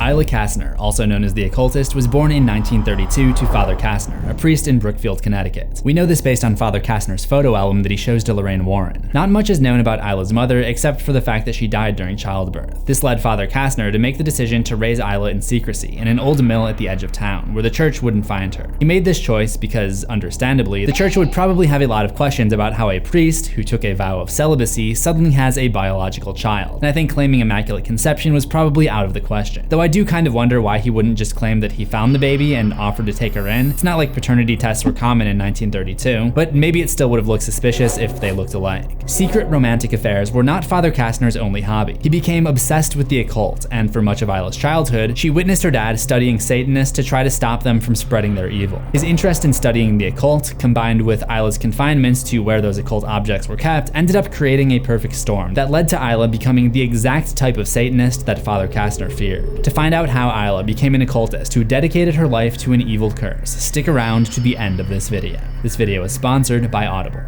Isla Kastner, also known as the Occultist, was born in 1932 to Father Kastner, a priest in Brookfield, Connecticut. We know this based on Father Kastner's photo album that he shows to Lorraine Warren. Not much is known about Isla's mother, except for the fact that she died during childbirth. This led Father Kastner to make the decision to raise Isla in secrecy in an old mill at the edge of town, where the church wouldn't find her. He made this choice because, understandably, the church would probably have a lot of questions about how a priest, who took a vow of celibacy, suddenly has a biological child. And I think claiming immaculate conception was probably out of the question. Though I do kind of wonder why he wouldn't just claim that he found the baby and offered to take her in. It's not like paternity tests were common in 1932, but maybe it still would have looked suspicious if they looked alike. Secret romantic affairs were not Father Kastner's only hobby. He became obsessed with the occult, and for much of Isla's childhood, she witnessed her dad studying Satanists to try to stop them from spreading their evil. His interest in studying the occult, combined with Isla's confinement to where those occult objects were kept, ended up creating a perfect storm that led to Isla becoming the exact type of Satanist that Father Kastner feared. To find out how Isla became an occultist who dedicated her life to an evil curse, stick around to the end of this video. This video is sponsored by Audible.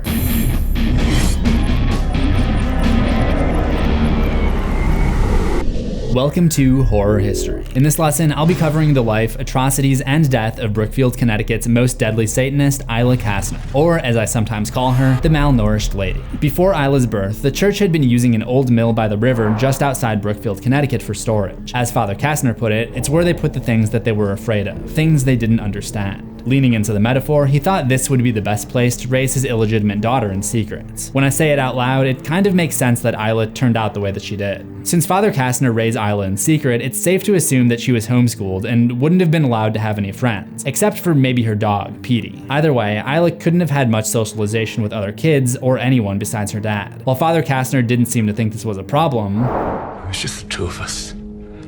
Welcome to Horror History. In this lesson, I'll be covering the life, atrocities, and death of Brookfield, Connecticut's most deadly Satanist, Isla Kastner, or as I sometimes call her, the Malnourished Lady. Before Isla's birth, the church had been using an old mill by the river just outside Brookfield, Connecticut for storage. As Father Kastner put it, it's where they put the things that they were afraid of, things they didn't understand. Leaning into the metaphor, he thought this would be the best place to raise his illegitimate daughter in secret. When I say it out loud, it kind of makes sense that Isla turned out the way that she did. Since Father Kastner raised Isla in secret, it's safe to assume that she was homeschooled and wouldn't have been allowed to have any friends, except for maybe her dog, Petey. Either way, Isla couldn't have had much socialization with other kids or anyone besides her dad. While Father Kastner didn't seem to think this was a problem, it was just the two of us.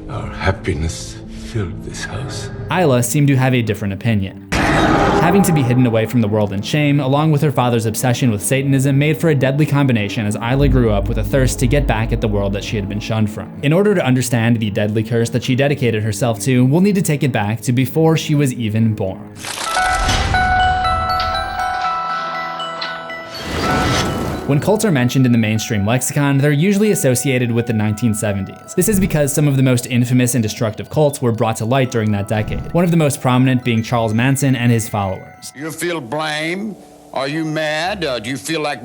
Our happiness filled this house. Isla seemed to have a different opinion. Having to be hidden away from the world in shame, along with her father's obsession with Satanism, made for a deadly combination as Isla grew up with a thirst to get back at the world that she had been shunned from. In order to understand the deadly curse that she dedicated herself to, we'll need to take it back to before she was even born. When cults are mentioned in the mainstream lexicon, they're usually associated with the 1970s. This is because some of the most infamous and destructive cults were brought to light during that decade, one of the most prominent being Charles Manson and his followers. You feel blame? Are you mad? Do you feel like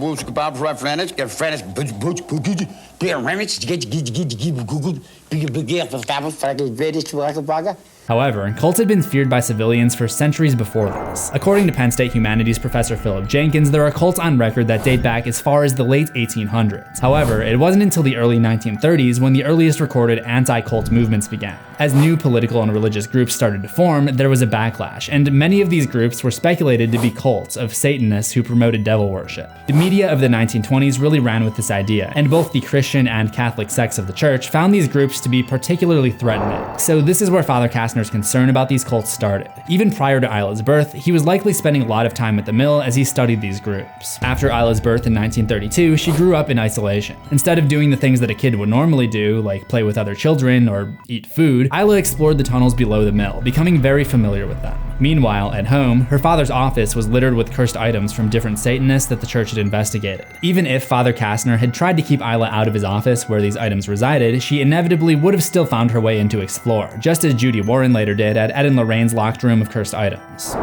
However, cults had been feared by civilians for centuries before this. According to Penn State Humanities professor Philip Jenkins, there are cults on record that date back as far as the late 1800s. However, it wasn't until the early 1930s when the earliest recorded anti-cult movements began. As new political and religious groups started to form, there was a backlash, and many of these groups were speculated to be cults of Satanists who promoted devil worship. The media of the 1920s really ran with this idea, and both the Christian and Catholic sects of the church found these groups to be particularly threatening. So this is where Father Kastner's concern about these cults started. Even prior to Isla's birth, he was likely spending a lot of time at the mill as he studied these groups. After Isla's birth in 1932, she grew up in isolation. Instead of doing the things that a kid would normally do, like play with other children or eat food, Isla explored the tunnels below the mill, becoming very familiar with them. Meanwhile, at home, her father's office was littered with cursed items from different Satanists that the church had investigated. Even if Father Kastner had tried to keep Isla out of his office where these items resided, she inevitably would have still found her way in to explore, just as Judy Warren later did at Ed and Lorraine's locked room of cursed items.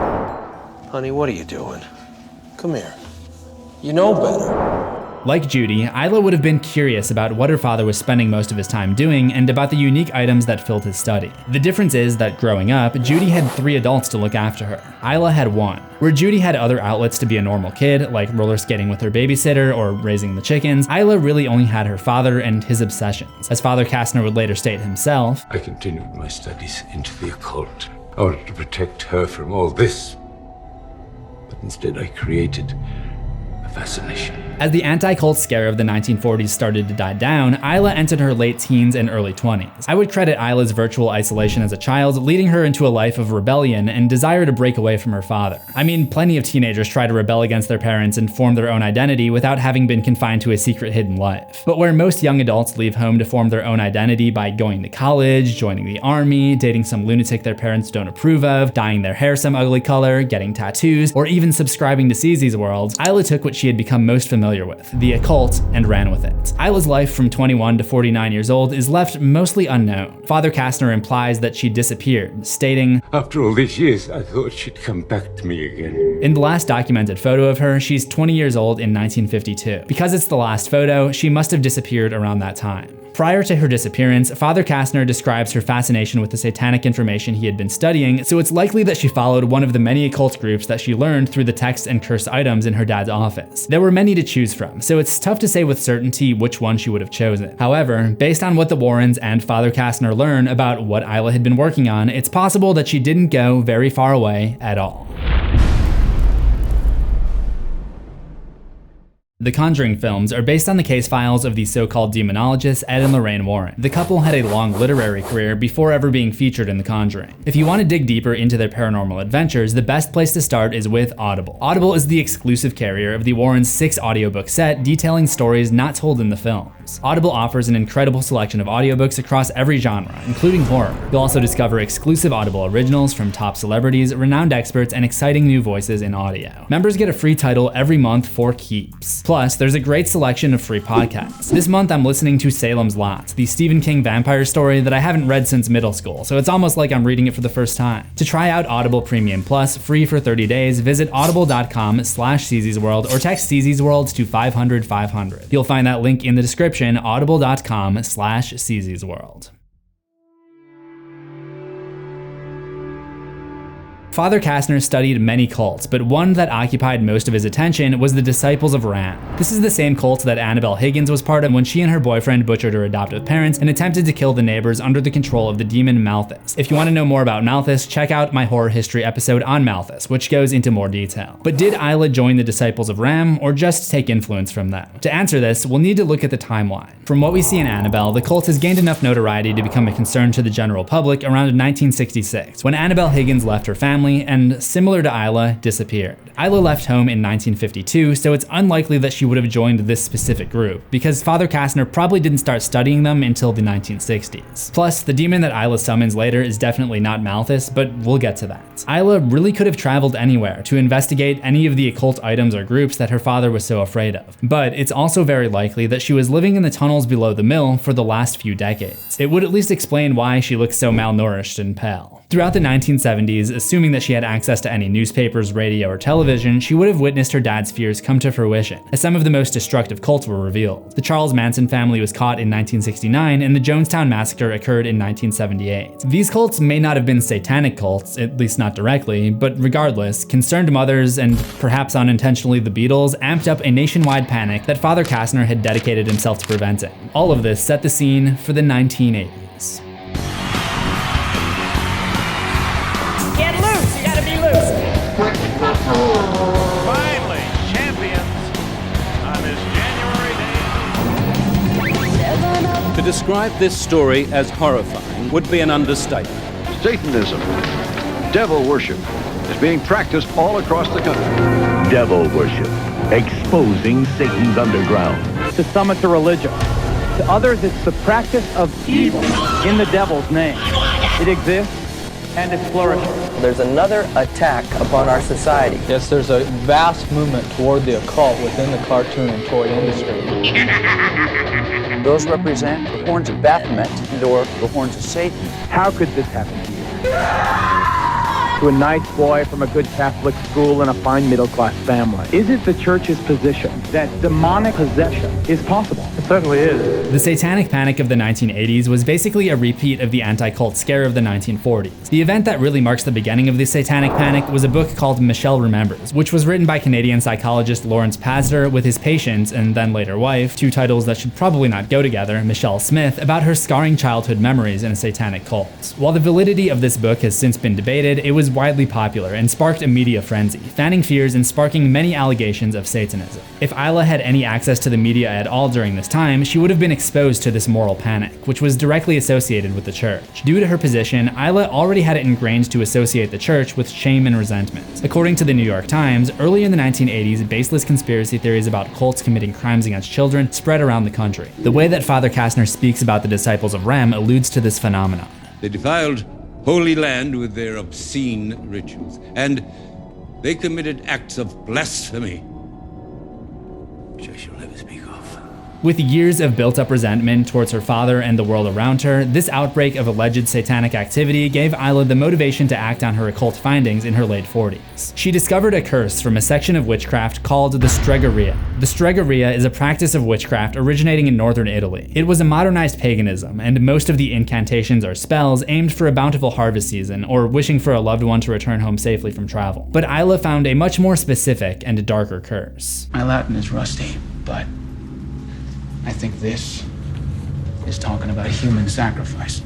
Honey, what are you doing? Come here. You know better. Like Judy, Isla would have been curious about what her father was spending most of his time doing and about the unique items that filled his study. The difference is that growing up, Judy had 3 adults to look after her. Isla had 1. Where Judy had other outlets to be a normal kid, like roller skating with her babysitter or raising the chickens, Isla really only had her father and his obsessions. As Father Kastner would later state himself, I continued my studies into the occult. I wanted to protect her from all this, but instead I created a fascination. As the anti-cult scare of the 1940s started to die down, Isla entered her late teens and early 20s. I would credit Isla's virtual isolation as a child leading her into a life of rebellion and desire to break away from her father. I mean, plenty of teenagers try to rebel against their parents and form their own identity without having been confined to a secret hidden life. But where most young adults leave home to form their own identity by going to college, joining the army, dating some lunatic their parents don't approve of, dyeing their hair some ugly color, getting tattoos, or even subscribing to CZsWorld, Isla took what she had become most familiar familiar with, the occult, and ran with it. Isla's life from 21 to 49 years old is left mostly unknown. Father Kastner implies that she disappeared, stating, "After all these years, I thought she'd come back to me again." In the last documented photo of her, she's 20 years old in 1952. Because it's the last photo, she must have disappeared around that time. Prior to her disappearance, Father Kastner describes her fascination with the satanic information he had been studying, so it's likely that she followed one of the many occult groups that she learned through the text and cursed items in her dad's office. There were many to choose from, so it's tough to say with certainty which one she would have chosen. However, based on what the Warrens and Father Kastner learn about what Isla had been working on, it's possible that she didn't go very far away at all. The Conjuring films are based on the case files of the so-called demonologists Ed and Lorraine Warren. The couple had a long literary career before ever being featured in The Conjuring. If you want to dig deeper into their paranormal adventures, the best place to start is with Audible. Audible is the exclusive carrier of the Warrens' 6 audiobook set detailing stories not told in the films. Audible offers an incredible selection of audiobooks across every genre, including horror. You'll also discover exclusive Audible originals from top celebrities, renowned experts, and exciting new voices in audio. Members get a free title every month for keeps. Plus, there's a great selection of free podcasts. This month I'm listening to Salem's Lot, the Stephen King vampire story that I haven't read since middle school, so it's almost like I'm reading it for the first time. To try out Audible Premium Plus, free for 30 days, visit audible.com/CZsWorld or text CZsWorld to 500-500. You'll find that link in the description, audible.com/CZsWorld. Father Kastner studied many cults, but one that occupied most of his attention was the Disciples of Ram. This is the same cult that Annabelle Higgins was part of when she and her boyfriend butchered her adoptive parents and attempted to kill the neighbors under the control of the demon Malthus. If you want to know more about Malthus, check out my horror history episode on Malthus, which goes into more detail. But did Isla join the Disciples of Ram, or just take influence from them? To answer this, we'll need to look at the timeline. From what we see in Annabelle, the cult has gained enough notoriety to become a concern to the general public around 1966, when Annabelle Higgins left her family and, similar to Isla, disappeared. Isla left home in 1952, so it's unlikely that she would have joined this specific group, because Father Kastner probably didn't start studying them until the 1960s. Plus, the demon that Isla summons later is definitely not Malthus, but we'll get to that. Isla really could have traveled anywhere to investigate any of the occult items or groups that her father was so afraid of, but it's also very likely that she was living in the tunnels below the mill for the last few decades. It would at least explain why she looks so malnourished and pale. Throughout the 1970s, assuming that she had access to any newspapers, radio, or television, she would have witnessed her dad's fears come to fruition, as some of the most destructive cults were revealed. The Charles Manson family was caught in 1969, and the Jonestown Massacre occurred in 1978. These cults may not have been satanic cults, at least not directly, but regardless, concerned mothers, and perhaps unintentionally the Beatles, amped up a nationwide panic that Father Kastner had dedicated himself to preventing. All of this set the scene for the 1980s. Finally, champions on this January day. To describe this story as horrifying would be an understatement. Satanism, devil worship, is being practiced all across the country. Devil worship, exposing Satan's underground. To some it's a religion. To others it's the practice of evil in the devil's name. It exists and it's flourishing. There's another attack upon our society. Yes, there's a vast movement toward the occult within the cartoon and toy industry. Those represent the horns of Baphomet or the horns of Satan. How could this happen to you? To a nice boy from a good Catholic school and a fine middle-class family. Is it the church's position that demonic possession is possible? It certainly is. The Satanic Panic of the 1980s was basically a repeat of the anti-cult scare of the 1940s. The event that really marks the beginning of the Satanic Panic was a book called Michelle Remembers, which was written by Canadian psychologist Lawrence Pazder with his patient and then later wife, two titles that should probably not go together, Michelle Smith, about her scarring childhood memories in a satanic cult. While the validity of this book has since been debated, it was widely popular and sparked a media frenzy, fanning fears and sparking many allegations of Satanism. If Isla had any access to the media at all during this time, she would have been exposed to this moral panic, which was directly associated with the church. Due to her position, Isla already had it ingrained to associate the church with shame and resentment. According to the New York Times, early in the 1980s, baseless conspiracy theories about cults committing crimes against children spread around the country. The way that Father Kastner speaks about the Disciples of Ram alludes to this phenomenon. They defiled Holy Land with their obscene rituals, and they committed acts of blasphemy. which I shall never speak of. With years of built-up resentment towards her father and the world around her, this outbreak of alleged satanic activity gave Isla the motivation to act on her occult findings in her late 40s. She discovered a curse from a section of witchcraft called the Stregheria. The Stregheria is a practice of witchcraft originating in northern Italy. It was a modernized paganism, and most of the incantations are spells aimed for a bountiful harvest season or wishing for a loved one to return home safely from travel. But Isla found a much more specific and darker curse. My Latin is rusty, but I think this is talking about human sacrifice.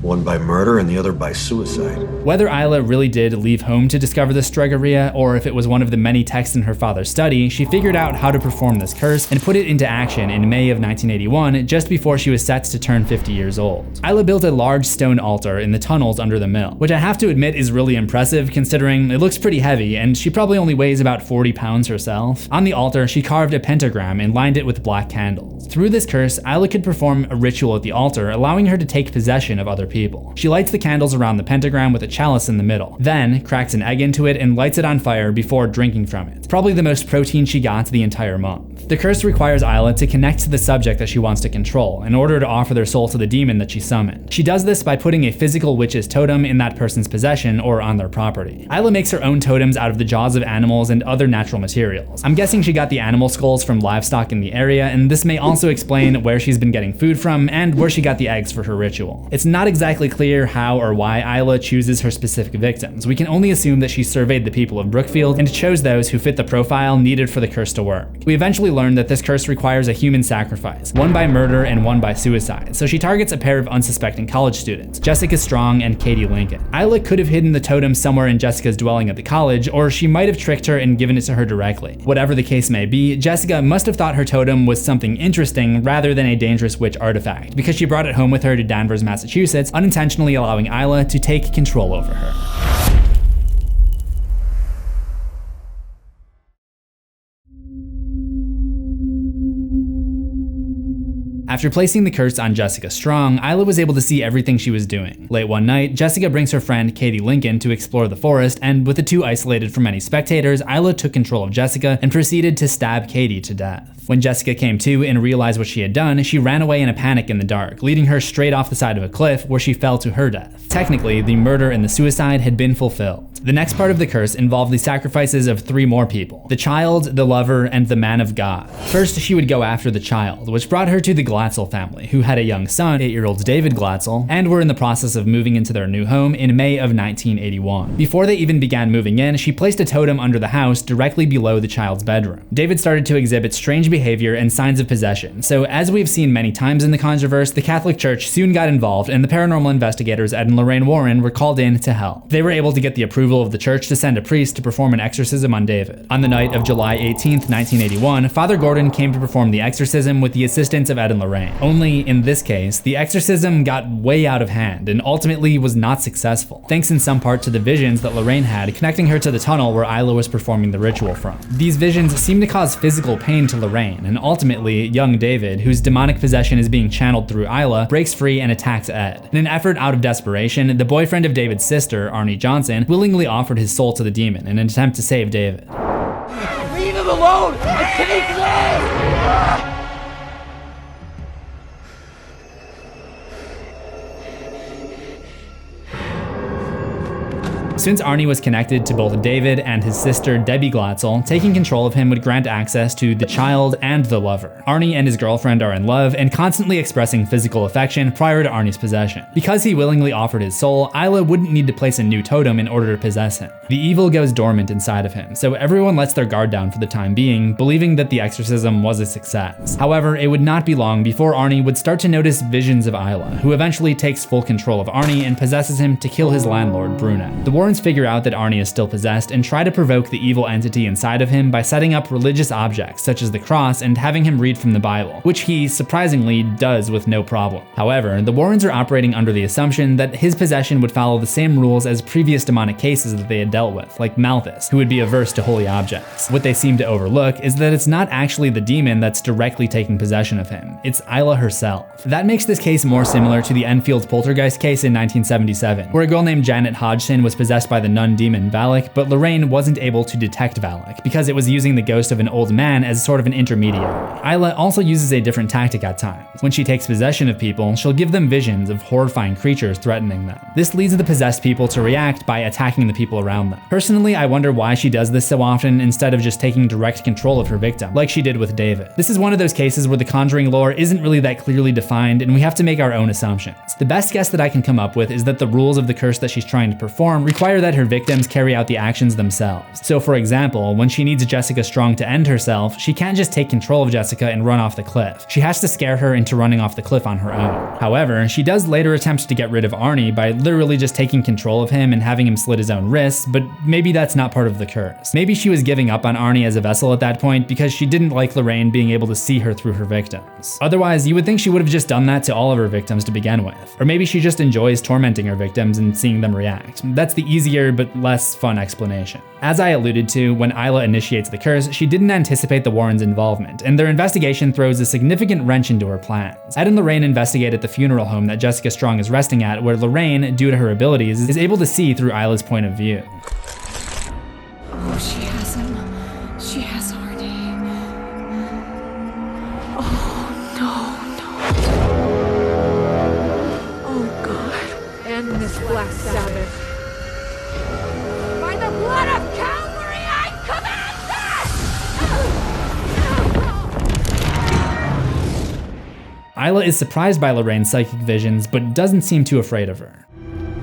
One by murder and the other by suicide. Whether Isla really did leave home to discover the Stregheria, or if it was one of the many texts in her father's study, she figured out how to perform this curse and put it into action in May of 1981, just before she was set to turn 50 years old. Isla built a large stone altar in the tunnels under the mill, which I have to admit is really impressive considering it looks pretty heavy and she probably only weighs about 40 pounds herself. On the altar, she carved a pentagram and lined it with black candles. Through this curse, Isla could perform a ritual at the altar, allowing her to take possession of other people. She lights the candles around the pentagram with a chalice in the middle, then cracks an egg into it and lights it on fire before drinking from it. It's probably the most protein she got the entire month. The curse requires Isla to connect to the subject that she wants to control in order to offer their soul to the demon that she summoned. She does this by putting a physical witch's totem in that person's possession or on their property. Isla makes her own totems out of the jaws of animals and other natural materials. I'm guessing she got the animal skulls from livestock in the area, and this may also explain where she's been getting food from and where she got the eggs for her ritual. It's not exactly clear how or why Isla chooses her specific victims. We can only assume that she surveyed the people of Brookfield and chose those who fit the profile needed for the curse to work. We eventually learn that this curse requires a human sacrifice, one by murder and one by suicide, so she targets a pair of unsuspecting college students, Jessica Strong and Katie Lincoln. Isla could have hidden the totem somewhere in Jessica's dwelling at the college, or she might have tricked her and given it to her directly. Whatever the case may be, Jessica must have thought her totem was something interesting rather than a dangerous witch artifact, because she brought it home with her to Danvers, Massachusetts, unintentionally allowing Isla to take control over her. After placing the curse on Jessica Strong, Isla was able to see everything she was doing. Late one night, Jessica brings her friend Katie Lincoln to explore the forest, and with the two isolated from any spectators, Isla took control of Jessica and proceeded to stab Katie to death. When Jessica came to and realized what she had done, she ran away in a panic in the dark, leading her straight off the side of a cliff where she fell to her death. Technically, the murder and the suicide had been fulfilled. The next part of the curse involved the sacrifices of 3 more people: the child, the lover, and the man of God. First, she would go after the child, which brought her to the Glatzel family, who had a young son, 8-year-old David Glatzel, and were in the process of moving into their new home in May of 1981. Before they even began moving in, she placed a totem under the house directly below the child's bedroom. David started to exhibit strange behavior and signs of possession, so as we've seen many times in the Conjurverse, the Catholic Church soon got involved and the paranormal investigators Ed and Lorraine Warren were called in to help. They were able to get the approval of the church to send a priest to perform an exorcism on David. On the night of July 18th, 1981, Father Gordon came to perform the exorcism with the assistance of Ed and Lorraine. Only, in this case, the exorcism got way out of hand and ultimately was not successful, thanks in some part to the visions that Lorraine had connecting her to the tunnel where Isla was performing the ritual from. These visions seemed to cause physical pain to Lorraine, and ultimately, young David, whose demonic possession is being channeled through Isla, breaks free and attacks Ed. In an effort out of desperation, the boyfriend of David's sister, Arne Johnson, willingly offered his soul to the demon in an attempt to save David. Leave him alone! Take him! Since Arne was connected to both David and his sister Debbie Glatzel, taking control of him would grant access to the child and the lover. Arne and his girlfriend are in love and constantly expressing physical affection prior to Arne's possession. Because he willingly offered his soul, Isla wouldn't need to place a new totem in order to possess him. The evil goes dormant inside of him, so everyone lets their guard down for the time being, believing that the exorcism was a success. However, it would not be long before Arne would start to notice visions of Isla, who eventually takes full control of Arne and possesses him to kill his landlord, Bruno. The Warrens figure out that Arne is still possessed and try to provoke the evil entity inside of him by setting up religious objects such as the cross and having him read from the Bible, which he surprisingly does with no problem. However, the Warrens are operating under the assumption that his possession would follow the same rules as previous demonic cases that they had dealt with, like Malthus, who would be averse to holy objects. What they seem to overlook is that it's not actually the demon that's directly taking possession of him, it's Isla herself. That makes this case more similar to the Enfield poltergeist case in 1977, where a girl named Janet Hodgson was possessed possessed by the nun demon Valak, but Lorraine wasn't able to detect Valak because it was using the ghost of an old man as sort of an intermediary. Isla also uses a different tactic at times. When she takes possession of people, she'll give them visions of horrifying creatures threatening them. This leads the possessed people to react by attacking the people around them. Personally, I wonder why she does this so often instead of just taking direct control of her victim, like she did with David. This is one of those cases where the Conjuring lore isn't really that clearly defined, and we have to make our own assumptions. The best guess that I can come up with is that the rules of the curse that she's trying to perform require that her victims carry out the actions themselves. So for example, when she needs Jessica Strong to end herself, she can't just take control of Jessica and run off the cliff. She has to scare her into running off the cliff on her own. However, she does later attempt to get rid of Arne by literally just taking control of him and having him slit his own wrists, but maybe that's not part of the curse. Maybe she was giving up on Arne as a vessel at that point because she didn't like Lorraine being able to see her through her victims. Otherwise, you would think she would have just done that to all of her victims to begin with. Or maybe she just enjoys tormenting her victims and seeing them react. That's the easier but less fun explanation. As I alluded to, when Isla initiates the curse, she didn't anticipate the Warrens' involvement, and their investigation throws a significant wrench into her plans. Ed and Lorraine investigate at the funeral home that Jessica Strong is resting at, where Lorraine, due to her abilities, is able to see through Isla's point of view. Oh, she has him. She has Arne. Oh, no. Oh, God. End this Black Sabbath. By the blood of Calvary, I command this! Isla is surprised by Lorraine's psychic visions, but doesn't seem too afraid of her.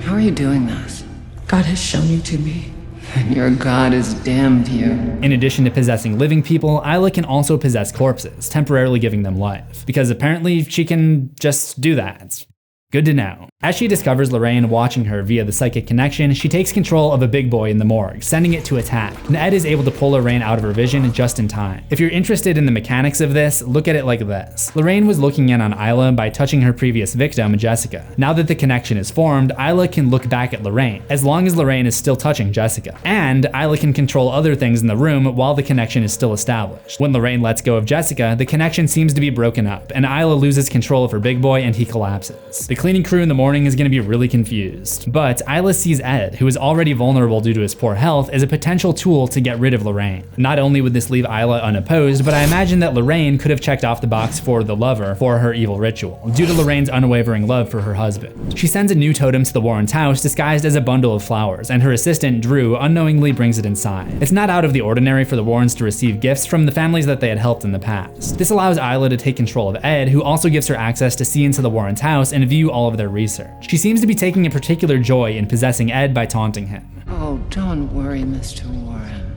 How are you doing this? God has shown you to me. And your God has damned you. In addition to possessing living people, Isla can also possess corpses, temporarily giving them life, because apparently she can just do that. Good to know. As she discovers Lorraine watching her via the psychic connection, she takes control of a big boy in the morgue, sending it to attack, and Ed is able to pull Lorraine out of her vision just in time. If you're interested in the mechanics of this, look at it like this. Lorraine was looking in on Isla by touching her previous victim, Jessica. Now that the connection is formed, Isla can look back at Lorraine, as long as Lorraine is still touching Jessica. And Isla can control other things in the room while the connection is still established. When Lorraine lets go of Jessica, the connection seems to be broken up, and Isla loses control of her big boy and he collapses. The cleaning crew in the morning is going to be really confused. But Isla sees Ed, who is already vulnerable due to his poor health, as a potential tool to get rid of Lorraine. Not only would this leave Isla unopposed, but I imagine that Lorraine could have checked off the box for the lover for her evil ritual, due to Lorraine's unwavering love for her husband. She sends a new totem to the Warrens' house disguised as a bundle of flowers, and her assistant, Drew, unknowingly brings it inside. It's not out of the ordinary for the Warrens to receive gifts from the families that they had helped in the past. This allows Isla to take control of Ed, who also gives her access to see into the Warrens' house and view all of their research. She seems to be taking a particular joy in possessing Ed by taunting him. Oh, don't worry, Mr. Warren.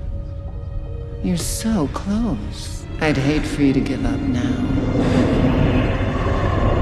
You're so close. I'd hate for you to give up now.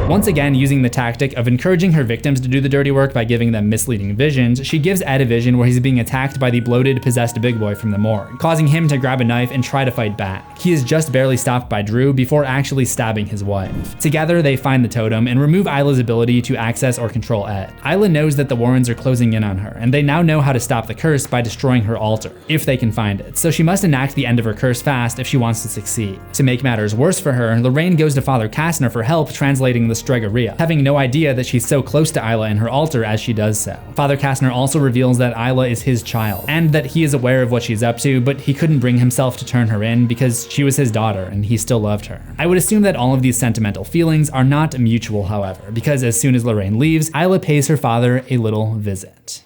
Once again, using the tactic of encouraging her victims to do the dirty work by giving them misleading visions, she gives Ed a vision where he's being attacked by the bloated, possessed big boy from the morgue, causing him to grab a knife and try to fight back. He is just barely stopped by Drew before actually stabbing his wife. Together, they find the totem and remove Isla's ability to access or control Ed. Isla knows that the Warrens are closing in on her, and they now know how to stop the curse by destroying her altar, if they can find it, so she must enact the end of her curse fast if she wants to succeed. To make matters worse for her, Lorraine goes to Father Kastner for help translating the Stregheria, having no idea that she's so close to Isla and her altar as she does so. Father Kastner also reveals that Isla is his child, and that he is aware of what she's up to, but he couldn't bring himself to turn her in because she was his daughter and he still loved her. I would assume that all of these sentimental feelings are not mutual, however, because as soon as Lorraine leaves, Isla pays her father a little visit.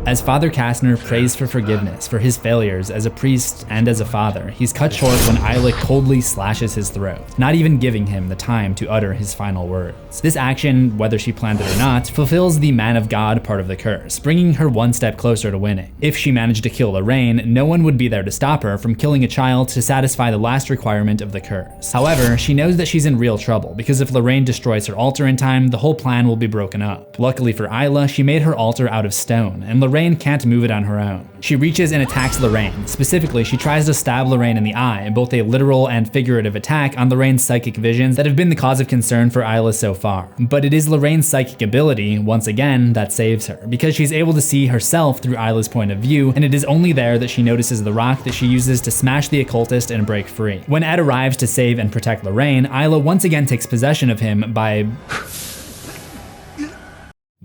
As Father Kastner prays for forgiveness for his failures as a priest and as a father, he's cut short when Isla coldly slashes his throat, not even giving him the time to utter his final words. This action, whether she planned it or not, fulfills the man of God part of the curse, bringing her one step closer to winning. If she managed to kill Lorraine, no one would be there to stop her from killing a child to satisfy the last requirement of the curse. However, she knows that she's in real trouble, because if Lorraine destroys her altar in time, the whole plan will be broken up. Luckily for Isla, she made her altar out of stone, and Lorraine Lorraine can't move it on her own. She reaches and attacks Lorraine. Specifically, she tries to stab Lorraine in the eye, both a literal and figurative attack on Lorraine's psychic visions that have been the cause of concern for Isla so far. But it is Lorraine's psychic ability, once again, that saves her, because she's able to see herself through Isla's point of view, and it is only there that she notices the rock that she uses to smash the occultist and break free. When Ed arrives to save and protect Lorraine, Isla once again takes possession of him by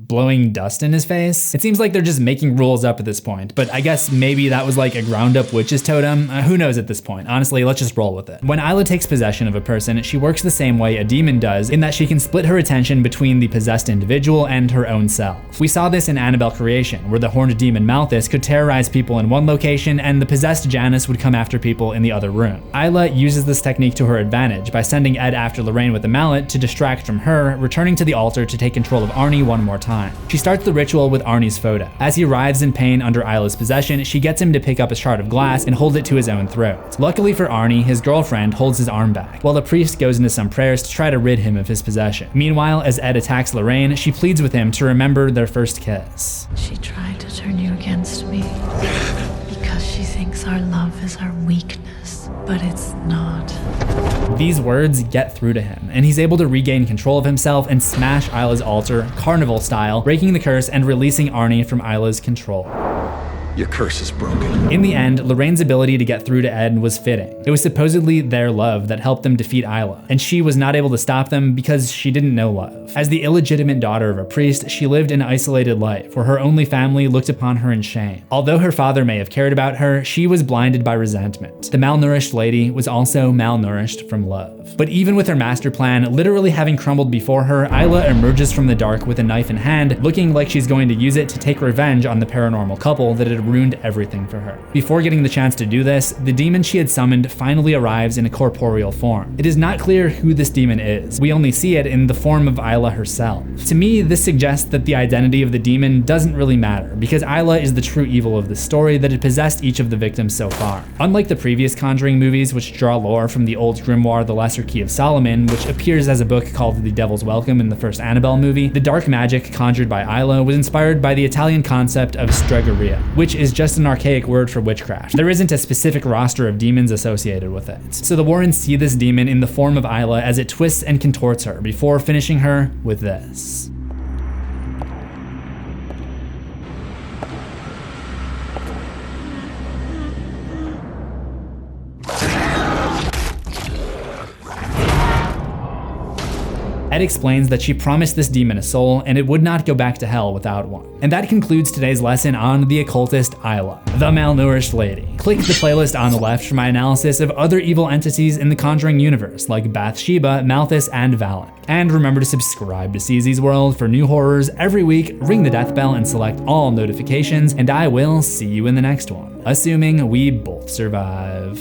blowing dust in his face. It seems like they're just making rules up at this point, but I guess maybe that was like a ground up witch's totem. Who knows at this point? Honestly, let's just roll with it. When Isla takes possession of a person, she works the same way a demon does, in that she can split her attention between the possessed individual and her own self. We saw this in Annabelle Creation, where the horned demon Malthus could terrorize people in one location and the possessed Janus would come after people in the other room. Isla uses this technique to her advantage by sending Ed after Lorraine with a mallet to distract from her, returning to the altar to take control of Arne one more time. She starts the ritual with Arne's photo. As he writhes in pain under Isla's possession, she gets him to pick up a shard of glass and hold it to his own throat. Luckily for Arne, his girlfriend holds his arm back, while the priest goes into some prayers to try to rid him of his possession. Meanwhile, as Ed attacks Lorraine, she pleads with him to remember their first kiss. She tried to turn you against me because she thinks our love is our weakness, but it's not. These words get through to him, and he's able to regain control of himself and smash Isla's altar, carnival style, breaking the curse and releasing Arne from Isla's control. Your curse is broken. In the end, Lorraine's ability to get through to Ed was fitting. It was supposedly their love that helped them defeat Isla, and she was not able to stop them because she didn't know love. As the illegitimate daughter of a priest, she lived an isolated life, where her only family looked upon her in shame. Although her father may have cared about her, she was blinded by resentment. The malnourished lady was also malnourished from love. But even with her master plan literally having crumbled before her, Isla emerges from the dark with a knife in hand, looking like she's going to use it to take revenge on the paranormal couple that had ruined everything for her. Before getting the chance to do this, the demon she had summoned finally arrives in a corporeal form. It is not clear who this demon is. We only see it in the form of Isla herself. To me, this suggests that the identity of the demon doesn't really matter, because Isla is the true evil of the story that had possessed each of the victims so far. Unlike the previous Conjuring movies, which draw lore from the old grimoire The Lesser Key of Solomon, which appears as a book called The Devil's Welcome in the first Annabelle movie, the dark magic conjured by Isla was inspired by the Italian concept of Stregheria, which is just an archaic word for witchcraft. There isn't a specific roster of demons associated with it. So the Warrens see this demon in the form of Isla as it twists and contorts her before finishing her with this. Ed explains that she promised this demon a soul and it would not go back to hell without one. And that concludes today's lesson on the occultist Isla, the Malnourished Lady. Click the playlist on the left for my analysis of other evil entities in the Conjuring universe like Bathsheba, Malthus, and Valak. And remember to subscribe to CZsWorld for new horrors every week, ring the death bell and select all notifications, and I will see you in the next one, assuming we both survive.